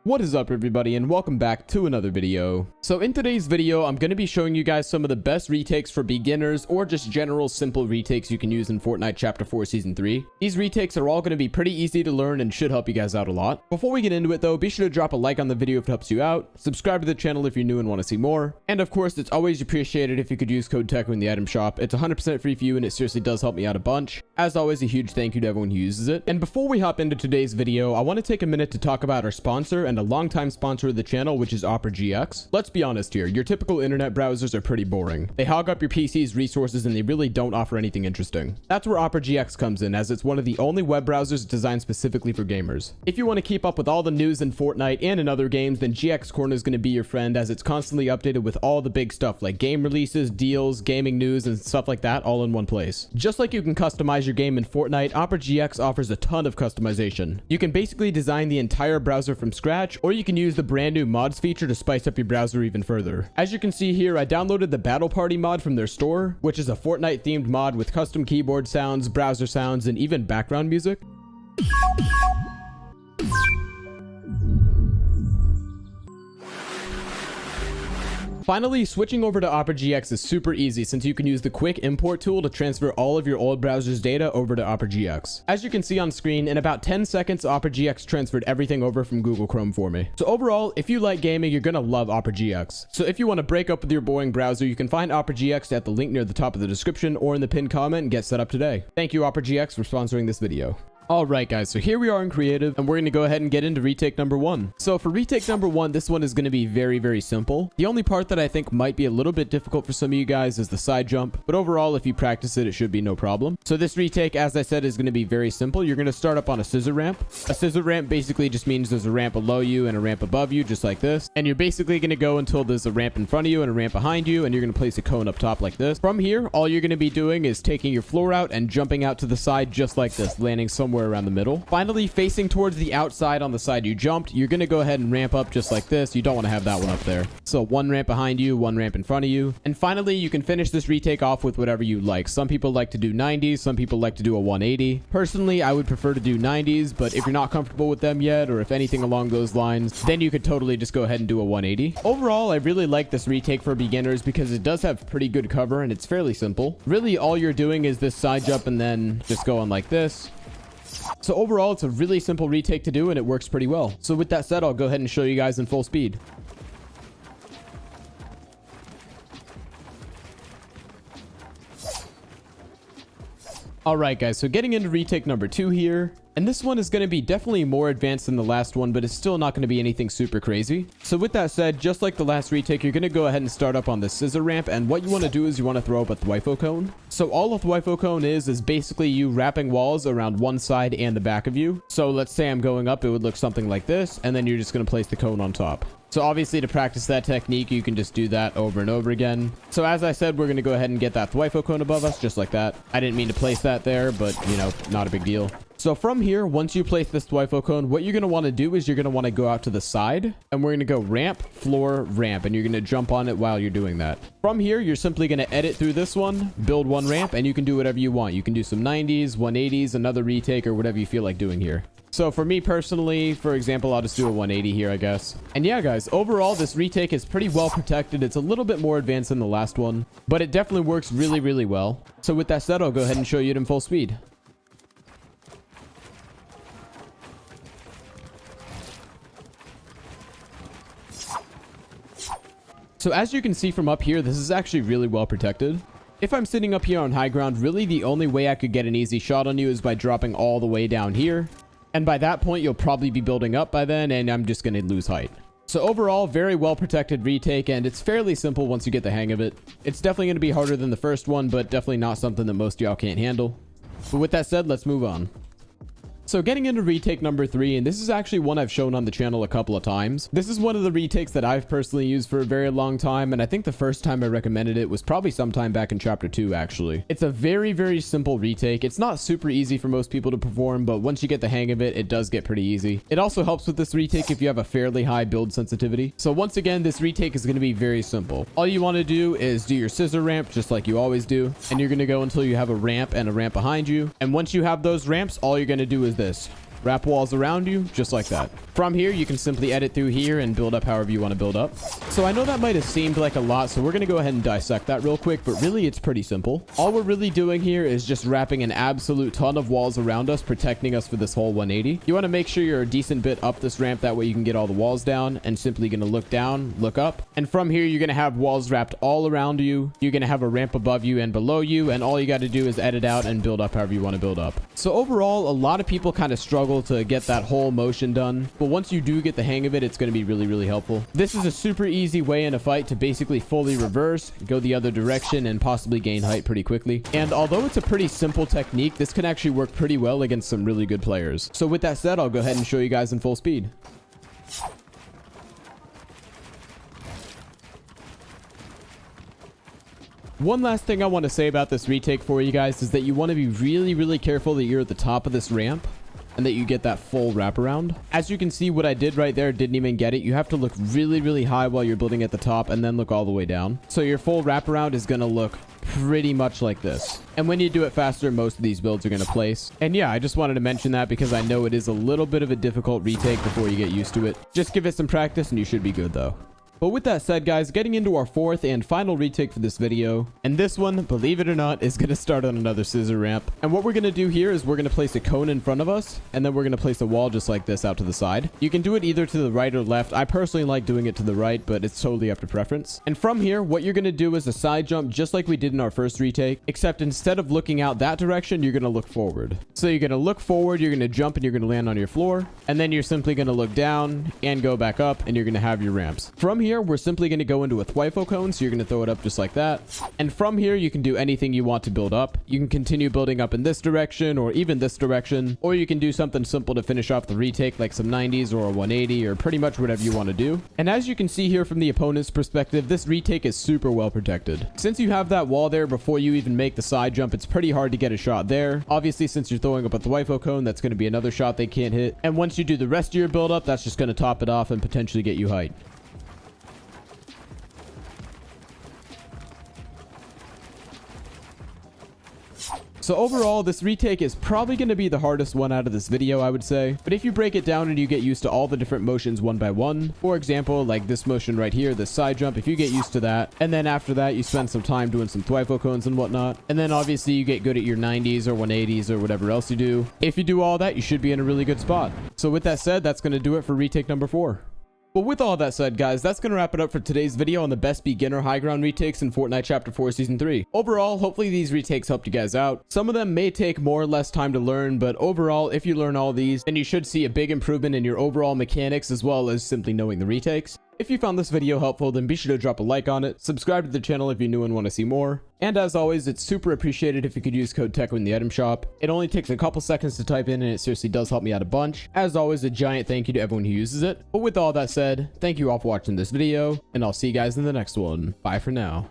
What is up, everybody, and welcome back to another video. So in today's video, I'm going to be showing you guys some of the best retakes for beginners or just general simple retakes you can use in Fortnite Chapter 4 Season 3. These retakes are all going to be pretty easy to learn and should help you guys out a lot. Before we get into it though, be sure to drop a like on the video if it helps you out, subscribe to the channel if you're new and want to see more, and of course, it's always appreciated if you could use code TECHO in the item shop. It's 100% free for you and it seriously does help me out a bunch. As always, a huge thank you to everyone who uses it. And before we hop into today's video, I want to take a minute to talk about our sponsor and a longtime sponsor of the channel, which is Opera GX. Let's be honest here, your typical internet browsers are pretty boring. They hog up your PC's resources and they really don't offer anything interesting. That's where Opera GX comes in, as it's one of the only web browsers designed specifically for gamers. If you want to keep up with all the news in Fortnite and in other games, then GX Corner is going to be your friend, as it's constantly updated with all the big stuff like game releases, deals, gaming news, and stuff like that all in one place. Just like you can customize your game in Fortnite, Opera GX offers a ton of customization. You can basically design the entire browser from scratch, or you can use the brand new mods feature to spice up your browser even further. As you can see here, I downloaded the Battle Party mod from their store, which is a Fortnite themed mod with custom keyboard sounds, browser sounds, and even background music. Finally, switching over to Opera GX is super easy since you can use the quick import tool to transfer all of your old browser's data over to Opera GX. As you can see on screen, in about 10 seconds, Opera GX transferred everything over from Google Chrome for me. So overall, if you like gaming, you're gonna love Opera GX. So if you want to break up with your boring browser, you can find Opera GX at the link near the top of the description or in the pinned comment and get set up today. Thank you, Opera GX, for sponsoring this video. Alright guys, so here we are in creative and we're going to go ahead and get into retake number 1. So for retake number 1, this one is going to be very simple. The only part that I think might be a little bit difficult for some of you guys is the side jump, but overall if you practice it, it should be no problem. So this retake, as I said, is going to be very simple. You're going to start up on a scissor ramp. A scissor ramp basically just means there's a ramp below you and a ramp above you, just like this. And you're basically going to go until there's a ramp in front of you and a ramp behind you, and you're going to place a cone up top like this. From here, all you're going to be doing is taking your floor out and jumping out to the side just like this, landing somewhere around the middle. Finally, facing towards the outside on the side you jumped, you're going to go ahead and ramp up just like this. You don't want to have that one up there. So one ramp behind you, one ramp in front of you. And finally, you can finish this retake off with whatever you like. Some people like to do 90s, some people like to do a 180. Personally, I would prefer to do 90s, but if you're not comfortable with them yet, or if anything along those lines, then you could totally just go ahead and do a 180. Overall, I really like this retake for beginners because it does have pretty good cover and it's fairly simple. Really, all you're doing is this side jump and then just going like this. So overall, it's a really simple retake to do and it works pretty well. So with that said, I'll go ahead and show you guys in full speed. Alright guys, so getting into retake number 2 here. And this one is going to be definitely more advanced than the last one, but it's still not going to be anything super crazy. So with that said, just like the last retake, you're going to go ahead and start up on the scissor ramp. And what you want to do is you want to throw up a Thwifo cone. So all a Thwifo cone is basically you wrapping walls around one side and the back of you. So let's say I'm going up, it would look something like this. And then you're just going to place the cone on top. So obviously to practice that technique, you can just do that over and over again. So as I said, we're going to go ahead and get that Thwifo cone above us, just like that. I didn't mean to place that there, but you know, not a big deal. So from here, once you place this Thwifo cone, what you're going to want to do is you're going to want to go out to the side and we're going to go ramp, floor, ramp, and you're going to jump on it while you're doing that. From here, you're simply going to edit through this one, build one ramp, and you can do whatever you want. You can do some 90s, 180s, another retake, or whatever you feel like doing here. So for me personally, for example, I'll just do a 180 here, I guess. And yeah, guys, overall, this retake is pretty well protected. It's a little bit more advanced than the last one, but it definitely works really well. So with that said, I'll go ahead and show you it in full speed. So as you can see from up here, this is actually really well protected. If I'm sitting up here on high ground, really the only way I could get an easy shot on you is by dropping all the way down here. And by that point, you'll probably be building up by then, and I'm just going to lose height. So overall, very well protected retake, and it's fairly simple once you get the hang of it. It's definitely going to be harder than the first one, but definitely not something that most of y'all can't handle. But with that said, let's move on. So getting into retake number 3, and this is actually one I've shown on the channel a couple of times. This is one of the retakes that I've personally used for a very long time, and I think the first time I recommended it was probably sometime back in chapter 2 actually. It's a very simple retake. It's not super easy for most people to perform, but once you get the hang of it, it does get pretty easy. It also helps with this retake if you have a fairly high build sensitivity. So once again, this retake is going to be very simple. All you want to do is do your scissor ramp just like you always do, and you're going to go until you have a ramp and a ramp behind you. And once you have those ramps, all you're going to do is this. wrap walls around you, just like that. From here, you can simply edit through here and build up however you want to build up. So I know that might have seemed like a lot, so we're going to go ahead and dissect that real quick, but really it's pretty simple. All we're really doing here is just wrapping an absolute ton of walls around us, protecting us for this whole 180. You want to make sure you're a decent bit up this ramp, that way you can get all the walls down, and simply going to look down, look up, and from here you're going to have walls wrapped all around you. You're going to have a ramp above you and below you, and all you got to do is edit out and build up however you want to build up. So overall, a lot of people kind of struggle to get that whole motion done, but once you do get the hang of it, it's going to be really, really helpful. This is a super easy way in a fight to basically fully reverse, go the other direction, and possibly gain height pretty quickly. And although it's a pretty simple technique, this can actually work pretty well against some really good players. So with that said, I'll go ahead and show you guys in full speed. One last thing I want to say about this retake for you guys is that you want to be really, really careful that you're at the top of this ramp and that you get that full wraparound. As you can see, what I did right there didn't even get it. You have to look really, really high while you're building at the top and then look all the way down. So your full wraparound is going to look pretty much like this. And when you do it faster, most of these builds are going to place. And yeah, I just wanted to mention that because I know it is a little bit of a difficult retake before you get used to it. Just give it some practice and you should be good though. But with that said, guys, getting into our fourth and final retake for this video. And this one, believe it or not, is going to start on another scissor ramp. And what we're going to do here is we're going to place a cone in front of us, and then we're going to place a wall just like this out to the side. You can do it either to the right or left. I personally like doing it to the right, but it's totally up to preference. And from here, what you're going to do is a side jump just like we did in our first retake, except instead of looking out that direction, you're going to look forward. So you're going to look forward, you're going to jump, and you're going to land on your floor. And then you're simply going to look down and go back up, and you're going to have your ramps. From here, we're simply going to go into a Thwifo cone, so you're going to throw it up just like that. And from here, you can do anything you want to build up. You can continue building up in this direction or even this direction, or you can do something simple to finish off the retake, like some 90s or a 180 or pretty much whatever you want to do. And as you can see here from the opponent's perspective, this retake is super well protected. Since you have that wall there before you even make the side jump, it's pretty hard to get a shot there. Obviously, since you're throwing up a Thwifo cone, that's going to be another shot they can't hit. And once you do the rest of your build up, that's just going to top it off and potentially get you height. So overall, this retake is probably going to be the hardest one out of this video, I would say. But if you break it down and you get used to all the different motions one by one, for example, like this motion right here, the side jump, if you get used to that, and then after that, you spend some time doing some Thwifo cones and whatnot, and then obviously you get good at your 90s or 180s or whatever else you do. If you do all that, you should be in a really good spot. So with that said, that's going to do it for retake number 4. But with all that said, guys, that's going to wrap it up for today's video on the best beginner high ground retakes in Fortnite Chapter 4 Season 3. Overall, hopefully these retakes helped you guys out. Some of them may take more or less time to learn, but overall, if you learn all these, then you should see a big improvement in your overall mechanics as well as simply knowing the retakes. If you found this video helpful, then be sure to drop a like on it, subscribe to the channel if you're new and want to see more, and as always, it's super appreciated if you could use code TECHO in the item shop. It only takes a couple seconds to type in and it seriously does help me out a bunch. As always, a giant thank you to everyone who uses it. But with all that said, thank you all for watching this video, and I'll see you guys in the next one. Bye for now.